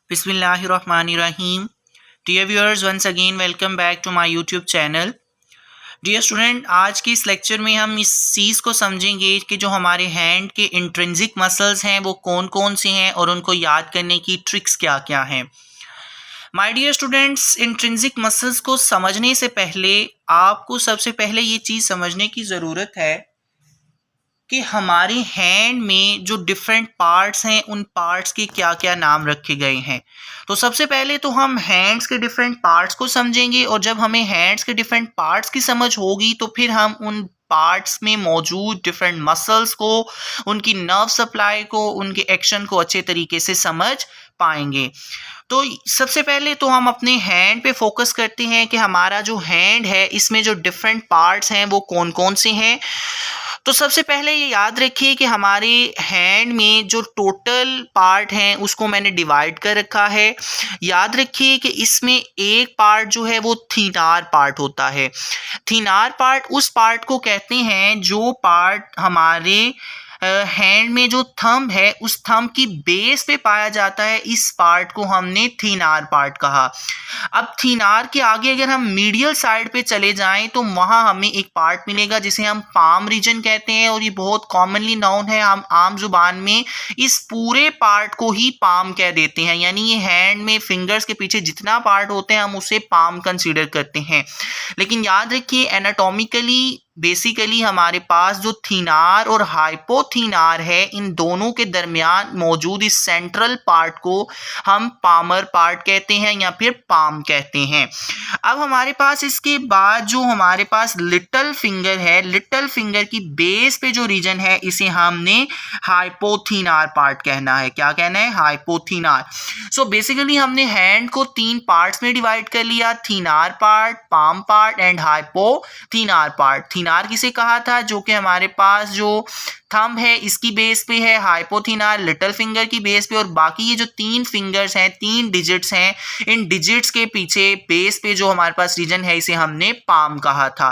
Bismillahirrahmanirrahim. Dear viewers, once again welcome back to my YouTube channel. Dear student, आज के इस lecture में हम इस चीज़ को समझेंगे कि जो हमारे हैंड के इंट्रिंसिक मसल्स हैं वो कौन कौन से हैं और उनको याद करने की ट्रिक्स क्या क्या हैं. My dear students, intrinsic muscles को समझने से पहले आपको सबसे पहले ये चीज़ समझने की ज़रूरत है कि हमारे हैंड में जो डिफरेंट पार्ट्स हैं उन पार्ट्स के क्या क्या नाम रखे गए हैं. तो सबसे पहले तो हम हैंड्स के डिफरेंट पार्ट्स को समझेंगे और जब हमें हैंड्स के डिफरेंट पार्ट्स की समझ होगी तो फिर हम उन पार्ट्स में मौजूद डिफरेंट मसल्स को, उनकी नर्व सप्लाई को, उनके एक्शन को अच्छे तरीके से समझ पाएंगे. तो सबसे पहले तो हम अपने हैंड पे फोकस करते हैं कि हमारा जो हैंड है इसमें जो डिफरेंट पार्ट्स हैं वो कौन कौन से हैं. तो सबसे पहले ये याद रखिए कि हमारे हैंड में जो टोटल पार्ट हैं उसको मैंने डिवाइड कर रखा है. याद रखिए कि इसमें एक पार्ट जो है वो थीनार पार्ट होता है. थीनार पार्ट उस पार्ट को कहते हैं जो पार्ट हमारे हैंड में जो थंब है उस थंब की बेस पे पाया जाता है. इस पार्ट को हमने थीनार पार्ट कहा. अब थीनार के आगे अगर हम मीडियल साइड पे चले जाएं तो वहाँ हमें एक पार्ट मिलेगा जिसे हम पाम रीजन कहते हैं और ये बहुत कॉमनली नोन है. हम आम जुबान में इस पूरे पार्ट को ही पाम कह देते हैं, यानी ये हैंड में फिंगर्स के पीछे जितना पार्ट होते हैं हम उसे पाम कंसीडर करते हैं. लेकिन याद रखिए एनाटॉमिकली बेसिकली हमारे पास जो थीनार और हाइपोथीनार है इन दोनों के दरमियान मौजूद इस सेंट्रल पार्ट को हम पामर पार्ट कहते हैं या फिर पाम कहते हैं. अब हमारे पास इसके बाद जो हमारे पास लिटिल फिंगर है, लिटिल फिंगर की बेस पे जो रीजन है इसे हमने हाइपोथीनार पार्ट कहना है. क्या कहना है? हाइपोथीनार. सो बेसिकली हमने हैंड को तीन पार्ट्स में डिवाइड कर लिया, thenar part, palm part and hypothenar part. Thenar किसे कहा था? जो कि हमारे पास जो थंब है इसकी बेस पे है, हाइपोथीनार लिटिल फिंगर की बेस पे, और बाकी ये जो तीन फिंगर्स हैं, तीन डिजिट्स हैं, इन डिजिट्स के पीछे बेस पे जो हमारे पास रीजन है इसे हमने पाम कहा था.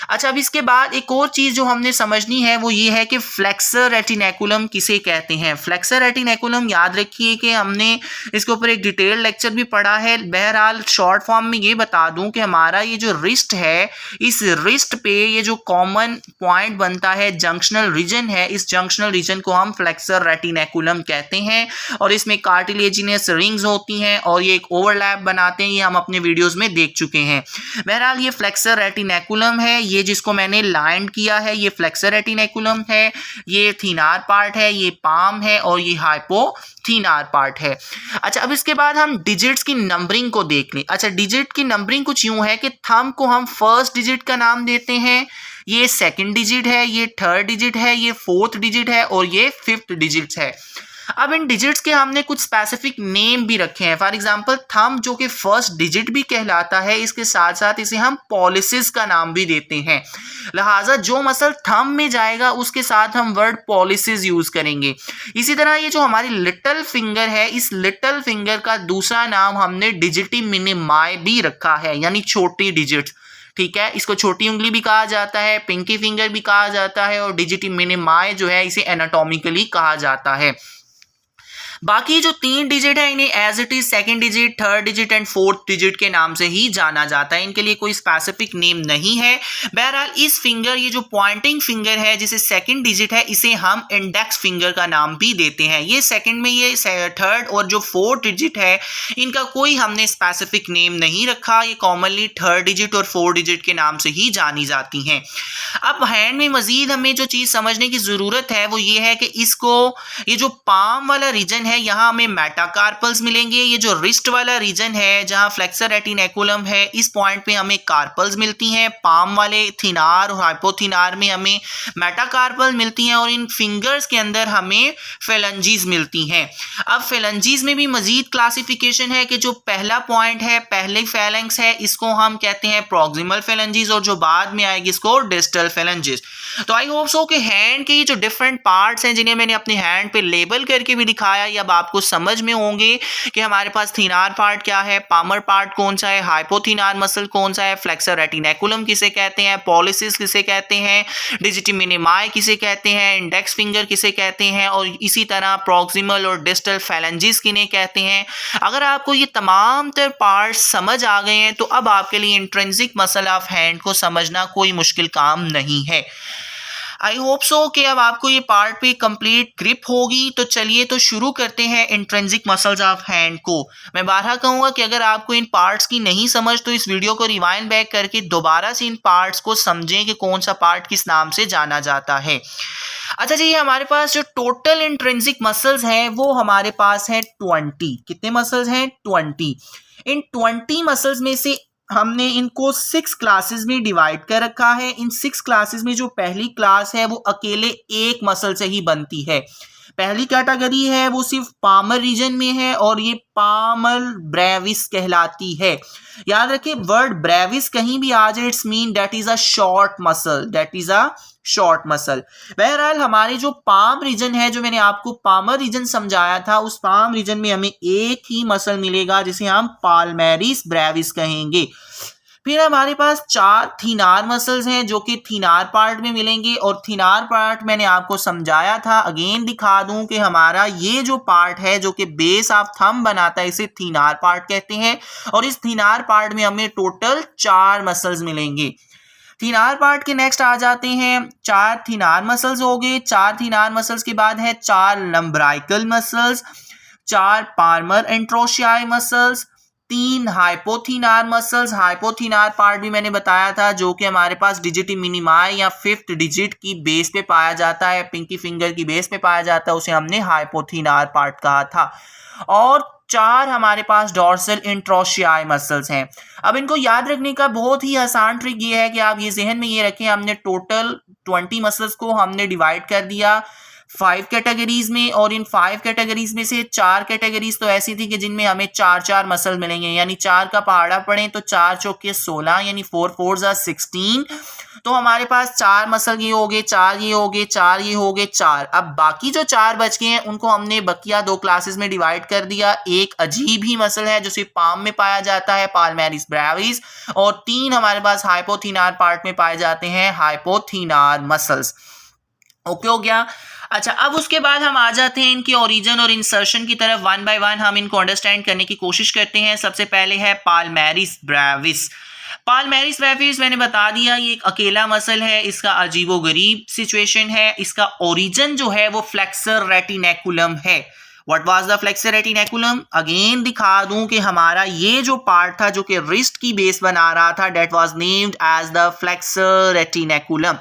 अच्छा, अब इसके बाद एक और चीज़ जो हमने समझनी है वो ये है कि फ्लेक्सर रेटिनेकुलम किसे कहते हैं. फ्लेक्सर रेटिनेकुलम याद रखिए कि हमने इसके ऊपर एक डिटेल लेक्चर भी पढ़ा है. बहरहाल शॉर्ट फॉर्म में ये बता दूं कि हमारा ये जो रिस्ट है इस रिस्ट पे ये जो कॉमन पॉइंट बनता है, जंक्शनल रीजन है, इस जंक्शनल रीजन को हम फ्लेक्सर रेटिनेकुलम कहते हैं और इसमें कार्टिलेजिनस रिंग्स होती हैं और ये एक ओवरलैप बनाते हैं. ये हम अपने वीडियोस में देख चुके हैं. बहरहाल ये फ्लेक्सर रेटिनेकुलम है, ये जिसको मैंने लाइन किया है ये फ्लेक्सर रेटिनेकुलम है, ये थीनार पार्ट है, ये पाम है और ये हाइपोथीनार पार्ट है. अच्छा, अब इसके बाद हम डिजिट्स की नंबरिंग को देख लें. अच्छा, डिजिट की नंबरिंग कुछ यूं है कि थंब को हम फर्स्ट डिजिट का नाम देते हैं, ये सेकंड डिजिट है, ये थर्ड डिजिट है, ये फोर्थ डिजिट है और ये फिफ्थ डिजिट है. अब इन डिजिट्स के हमने कुछ स्पेसिफिक नेम भी रखे हैं. फॉर एग्जांपल थंब जो कि फर्स्ट डिजिट भी कहलाता है, इसके साथ साथ इसे हम पॉलिसिस का नाम भी देते हैं. लिहाजा जो मसल थंब में जाएगा उसके साथ हम वर्ड पॉलिसिस यूज करेंगे. इसी तरह ये जो हमारी लिटिल फिंगर है, इस लिटिल फिंगर का दूसरा नाम हमने डिजिटी मिनिमाई भी रखा है, यानी छोटी डिजिट. ठीक है, इसको छोटी उंगली भी कहा जाता है, पिंकी फिंगर भी कहा जाता है और डिजिटी मिनिमाई जो है इसे एनाटॉमिकली कहा जाता है. बाकी जो तीन डिजिट है इन्हें as it is second digit, third digit and fourth digit के नाम से ही जाना जाता है. इनके लिए कोई स्पेसिफिक नेम नहीं है. बहरहाल इस फिंगर, ये जो पॉइंटिंग फिंगर है जिसे सेकंड डिजिट है, इसे हम इंडेक्स फिंगर का नाम भी देते हैं. ये सेकंड में, ये थर्ड और जो फोर्थ डिजिट है इनका कोई हमने स्पेसिफिक नेम नहीं रखा. ये कॉमनली थर्ड डिजिट और फोर्थ डिजिट के नाम से ही जानी जाती हैं. अब हैंड में मजीद हमें जो चीज़ समझने की ज़रूरत है वो ये है कि इसको, ये जो पाम वाला रीजन है यहाँ हमें मेटाकार्पल्स मिलेंगे. ये जो रिस्ट वाला रीजन है जहाँ फ्लेक्सर रेटिनेकुलम है इस पॉइंट पे हमें कार्पल्स मिलती हैं. पाम वाले थीनार और हाइपोथीनार में हमें मेटाकार्पल मिलती हैं और इन फिंगर्स के अंदर हमें फेलेंजीज मिलती हैं. अब फेलेंजीज में भी मजीद क्लासिफिकेशन है कि जो पहला पॉइंट है, पहले फेलेंक्स है, इसको हम कहते हैं प्रॉक्सिमल फेलेंजीज और जो बाद में आएगी इसको डिस्टल फेलेंजीज. तो आई होप सो कि हैंड के ये जो डिफरेंट पार्ट्स हैं जिन्हें मैंने अपने हैंड पे लेबल करके भी दिखाया, ही अब आपको समझ में होंगे कि हमारे पास थीनार पार्ट क्या है, पामर पार्ट कौन सा है, हाइपोथीनार मसल कौन सा है, फ्लेक्सर रेटिनेकुलम किसे कहते हैं, पॉलिसिस किसे कहते हैं, डिजिटी मिनिमाई किसे कहते हैं, इंडेक्स फिंगर किसे कहते हैं, और इसी तरह प्रॉक्सिमल और डिस्टल फैलेंजिस किन्हें कहते हैं। अगर आपको ये तमाम तर पार्ट समझ आ गए हैं तो अब आपके लिए इंट्रिंसिक मसल ऑफ हैंड को समझना कोई मुश्किल काम नहीं है। आई होप सो कि अब आपको ये पार्ट पे कंप्लीट ग्रिप होगी। तो चलिए तो शुरू करते हैं इंट्रिंसिक मसल्स ऑफ हैंड को। मैं बारहा कहूँगा कि अगर आपको इन पार्ट्स की नहीं समझ तो इस वीडियो को रिवाइंड बैक करके दोबारा से इन पार्ट्स को समझें कि कौन सा पार्ट किस नाम से जाना जाता है। अच्छा जी, हमारे पास जो टोटल इंट्रिंसिक मसल्स हैं वो हमारे पास है 20। कितने मसल्स हैं? 20। इन 20 मसल्स में से हमने इनको 6 क्लासेस में डिवाइड कर रखा है। इन 6 क्लासेस में जो पहली क्लास है वो अकेले एक मसल से ही बनती है। पहली कैटेगरी है वो सिर्फ पामर रीजन में है और ये पामर ब्रेविस कहलाती है। याद रखिए, वर्ड ब्रेविस कहीं भी आ जाए it's mean that is a short muscle, that is a short muscle. बहरहाल हमारे जो पाम रीजन है, जो मैंने आपको पामर रीजन समझाया था, उस पाम रीजन में हमें एक ही मसल मिलेगा जिसे हम पाल्मेरिस ब्रेविस कहेंगे। फिर हमारे पास 4 थीनार मसल्स हैं जो कि थीनार पार्ट में मिलेंगे, और थीनार पार्ट मैंने आपको समझाया था। अगेन दिखा दूं कि हमारा ये जो पार्ट है जो कि बेस ऑफ थंब बनाता है इसे थीनार पार्ट कहते हैं, और इस थीनार पार्ट में हमें टोटल 4 मसल्स मिलेंगे। थीनार पार्ट के नेक्स्ट आ जाते हैं 4 थीनार मसल्स हो गए। 4 थीनार मसल्स के बाद है 4 lumbrical muscles, 4 palmar interossei muscles, 3 hypothenar muscles. Hypothenar part भी मैंने बताया था जो कि हमारे पास डिजिटी मिनिमाई या 5th डिजिट की बेस पे पाया जाता है, पिंकी फिंगर की बेस पे पाया जाता है, उसे हमने हाइपोथीनार पार्ट कहा था। और 4 हमारे पास डॉर्सल इंट्रोशियाई मसल्स हैं। अब इनको याद रखने का बहुत ही आसान ट्रिक ये है कि आप ये जहन में ये रखें, हमने टोटल 20 मसल्स को हमने डिवाइड कर दिया 5 कैटेगरीज में, और इन 5 कैटेगरीज में से 4 कैटेगरीज तो ऐसी थी कि जिनमें हमें 4-4 मसल मिलेंगे, यानी 4 का पहाड़ा पड़े तो 4 चौके 16, यानी 4 4 16। तो हमारे पास 4 मसल ये हो गए, 4 ये हो गए, 4 ये हो गए, 4। अब बाकी जो 4 बच गए हैं उनको हमने बकिया 2 क्लासेस में डिवाइड कर दिया। एक अजीब ही मसल है जो सिर्फ पाम में पाया जाता है, पाल्मेरिस ब्रेविस, और 3 हमारे पास हाइपोथीनार पार्ट में पाए जाते हैं, हाइपोथीनार मसल्स। ओके हो गया। अच्छा, अब उसके बाद हम आ जाते हैं इनके ओरिजिन और इंसर्शन की तरफ। वन बाय वन हम इनको अंडरस्टैंड करने की कोशिश करते हैं। सबसे पहले है पाल्मेरिस ब्रेविस। पाल्मेरिस ब्रेविस मैंने बता दिया ये एक अकेला मसल है, इसका अजीबोगरीब सिचुएशन है। इसका ओरिजिन जो है वो फ्लेक्सर रेटिनेकुलम है। What was the flexor retinaculum? Again दिखा दूं कि हमारा ये जो पार्ट था जो कि रिस्ट की बेस बना रहा था, that was named as the flexor retinaculum.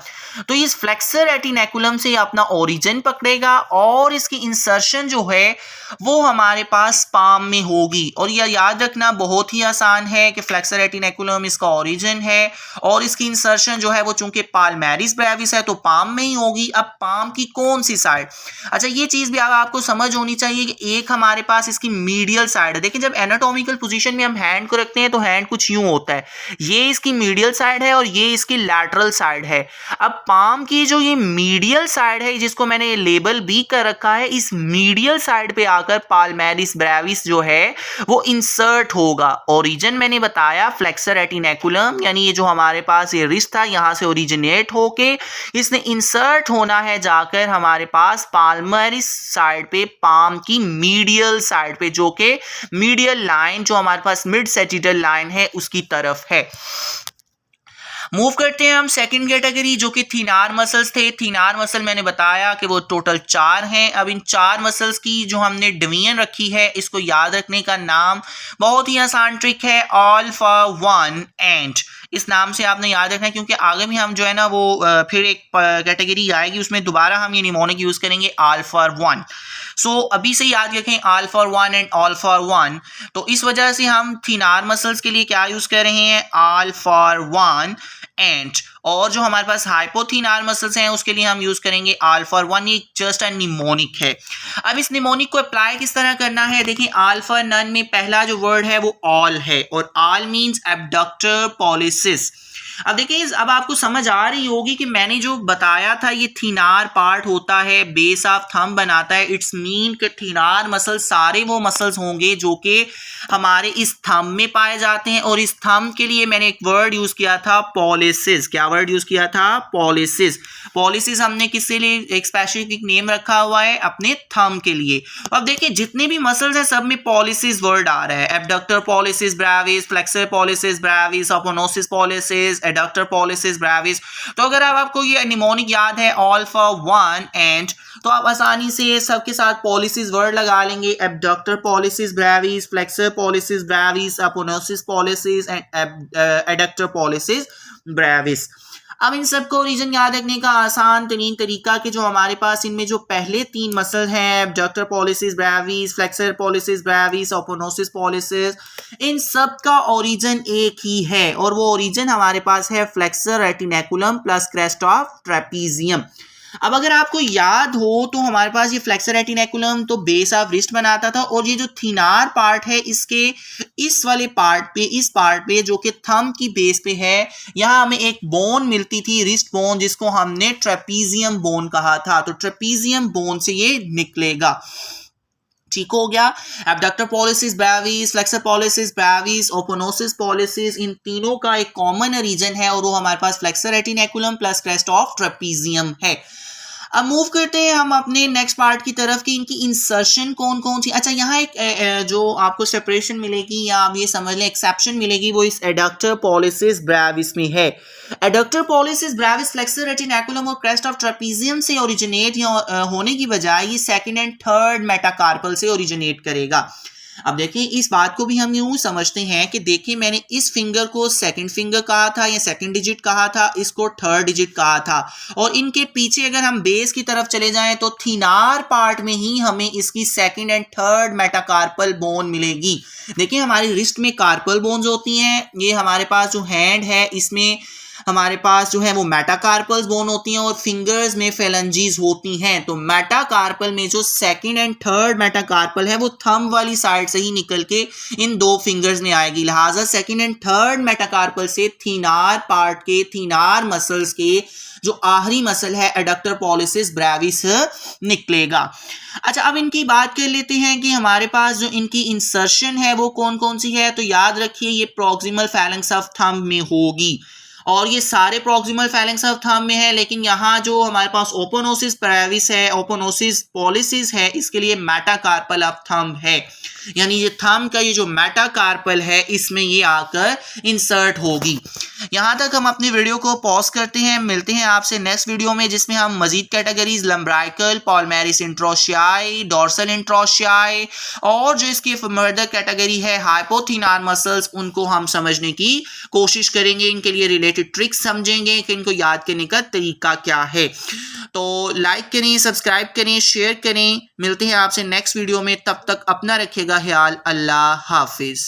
तो इस फ्लेक्सर रेटिनेकुलम से अपना ओरिजिन पकड़ेगा और इसकी इंसर्शन जो है वो हमारे पास पाम में होगी। और यह याद रखना बहुत ही आसान है कि फ्लेक्सर रेटिनेकुलम इसका ओरिजिन है और इसकी इंसर्शन जो है वो चूंकि पाल्मेरिस ब्रेविस है तो पाम में ही होगी। अब पाम की कौन सी साइड? अच्छा, ये चीज भी आपको समझ होनी चाहिए कि एक हमारे पास इसकी मीडियल साइड है। देखिए, जब एनाटॉमिकल पोजीशन में हम हैंड को रखते हैं तो हैंड कुछ यूं होता है, ये इसकी मीडियल साइड है और ये इसकी लैटरल साइड है। अब पाम की जो ये मीडियल साइड है जिसको मैंने ये लेबल भी कर रखा है, इस मीडियल साइड पे आकर पाल्मेरिस ब्रेविस जो है वो इंसर्ट होगा। ओरिजिन मैंने बताया फ्लेक्सर रेटिनेकुलम, यानी ये जो हमारे पास ये रिस्ट था यहां से ओरिजिनेट होके इसने इंसर्ट होना है जाकर हमारे पास पाल्मेरिस साइड पे, पाम की मीडियल साइड पे, जो कि मीडियल लाइन जो हमारे पास मिड सेटिटल लाइन है उसकी तरफ है। मूव करते हैं हम सेकंड कैटेगरी जो कि थीनार मसल्स थे। थीनार मसल मैंने बताया कि वो टोटल 4 हैं। अब इन 4 मसल्स की जो हमने डिवीजन रखी है इसको याद रखने का नाम बहुत ही आसान ट्रिक है, अल्फा 1 एंड। इस नाम से आपने याद रखना है क्योंकि आगे भी हम जो है ना वो फिर एक कैटेगरी आएगी उसमें दोबारा हम ये निमोनिक यूज करेंगे अल्फा 1। सो अभी से याद रखें अल्फा 1 एंड अल्फा 1। तो इस वजह से हम थीनार मसल्स के लिए क्या यूज कर रहे हैं? Alpha 1 and. और जो हमारे पास हाइपोथीनार मसल्स हैं उसके लिए हम यूज करेंगे अल्फा 1। ये जस्ट अ निमोनिक है। अब इस निमोनिक को अप्लाई किस तरह करना है? देखिए, अल्फा नन में पहला जो वर्ड है वो ऑल है और ऑल मींस एब्डक्टर पॉलिसिस। अब देखिए, अब आपको समझ आ रही होगी कि मैंने जो बताया था ये थीनार पार्ट होता है, बेस ऑफ थंब बनाता है। इट्स मीन कि थीनार मसल सारे वो मसल्स होंगे जो कि हमारे इस थंब में पाए जाते हैं, और इस थंब के लिए मैंने एक वर्ड यूज किया था, पॉलिसिस। क्या वर्ड यूज किया था? पॉलिसिस। पॉलिसिस हमने किसके लिए एक स्पेसिफिक नेम रखा हुआ है? अपने थंब के लिए। अब देखिए, जितने भी मसल्स हैं सब में पॉलिसिस वर्ड आ रहा है। Abductor pollicis brevis, flexor pollicis brevis, opponens pollicis, adductor pollicis brevis. तो अगर अब आपको ये निमोनिक याद है ऑल फॉर वन एंड, तो आप आसानी से सबके साथ पॉलिसिस वर्ड लगा लेंगे। Abductor pollicis brevis, flexor pollicis brevis, opponens pollicis and adductor pollicis brevis. अब इन सबको रीजन याद रखने का आसान तरीन तरीका कि जो हमारे पास इनमें जो पहले 3 मसल हैं, abductor pollicis brevis, flexor pollicis brevis, opponens pollicis, इन सब का ओरिजिन एक ही है, और वो ओरिजिन हमारे पास है flexor retinaculum plus crest of trapezium. अब अगर आपको याद हो तो हमारे पास ये फ्लेक्सर रेटिनेकुलम तो बेस ऑफ रिस्ट बनाता था, और ये जो थीनार पार्ट है इसके इस वाले पार्ट पे, इस पार्ट पे जो कि थंब की बेस पे है, यहाँ हमें एक बोन मिलती थी, रिस्ट बोन, जिसको हमने ट्रेपीजियम बोन कहा था। तो ट्रेपीजियम बोन से ये निकलेगा। ठीक हो गया। Abductor pollicis brevis, flexor pollicis brevis, opponens pollicis, इन तीनों का एक कॉमन रीजन है, और वो हमारे पास flexor retinaculum plus crest of trapezium है। अब मूव करते हैं हम अपने नेक्स्ट पार्ट की तरफ कि इनकी इंसर्शन कौन कौन सी। अच्छा, यहाँ एक जो आपको सेपरेशन मिलेगी या आप ये समझ लें एक्सेप्शन मिलेगी, वो इस एडक्टर पॉलिसिस ब्रेविस में है। एडक्टर पॉलिसिस ब्रेविस फ्लेक्सर रेटिनेकुलम और क्रेस्ट ऑफ ट्रेपीजियम से ओरिजिनेट होने की बजाय ये सेकंड एंड थर्ड मेटाकार्पल से ओरिजिनेट करेगा। अब देखिए, इस बात को भी हम यूं समझते हैं कि देखिए, मैंने इस फिंगर को सेकंड फिंगर कहा था या सेकंड डिजिट कहा था, इसको थर्ड डिजिट कहा था, और इनके पीछे अगर हम बेस की तरफ चले जाएं तो थीनार पार्ट में ही हमें इसकी second and third metacarpal bone मिलेगी। देखिए, हमारी रिस्ट में कार्पल बोन्स होती हैं, ये हमारे पास जो हैंड है इसमें हमारे पास जो है वो मेटाकार्पल्स बोन होती हैं, और फिंगर्स में फेलेंजीज होती हैं। तो मेटाकार्पल में जो सेकंड एंड थर्ड मेटाकार्पल है वो थंब वाली साइड से ही निकल के इन 2 फिंगर्स में आएगी। लिहाजा सेकंड एंड थर्ड मेटाकार्पल से थीनार पार्ट के, थीनार मसल्स के जो आखिरी मसल है एडक्टर पॉलिसिस ब्रेविस निकलेगा। अच्छा, अब इनकी बात कर लेते हैं कि हमारे पास जो इनकी इंसर्शन है वो कौन कौन सी है। तो याद रखिए, ये प्रॉक्सिमल फैलेंक्स ऑफ थंब में होगी, और ये सारे प्रॉक्सिमल फैलेंक्स ऑफ थंब में है, लेकिन यहाँ जो हमारे पास ओपोनोसिस ब्रेविस है, ओपोनोसिस पॉलिसिस है, इसके लिए मेटाकार्पल ऑफ थंब है, यानी ये थंब का ये जो मेटाकार्पल है इसमें ये आकर इंसर्ट होगी। यहाँ तक हम अपनी वीडियो को पॉज करते हैं, मिलते हैं आपसे नेक्स्ट वीडियो में, जिसमें हम मजीद कैटेगरीज लम्ब्राइकल, पॉलमेरिस इंट्रोशियाई, डॉर्सल इंट्रोशियाई, और जो इसकी फर्दर कैटेगरी है हाइपोथीनार मसल्स, उनको हम समझने की कोशिश करेंगे। इनके लिए रिलेटेड ट्रिक्स समझेंगे कि इनको याद करने का तरीका क्या है। तो लाइक करें, सब्सक्राइब करें, शेयर करें। मिलते हैं आपसे नेक्स्ट वीडियो में, तब तक अपना रखिएगा ख्याल। अल्लाह हाफिज।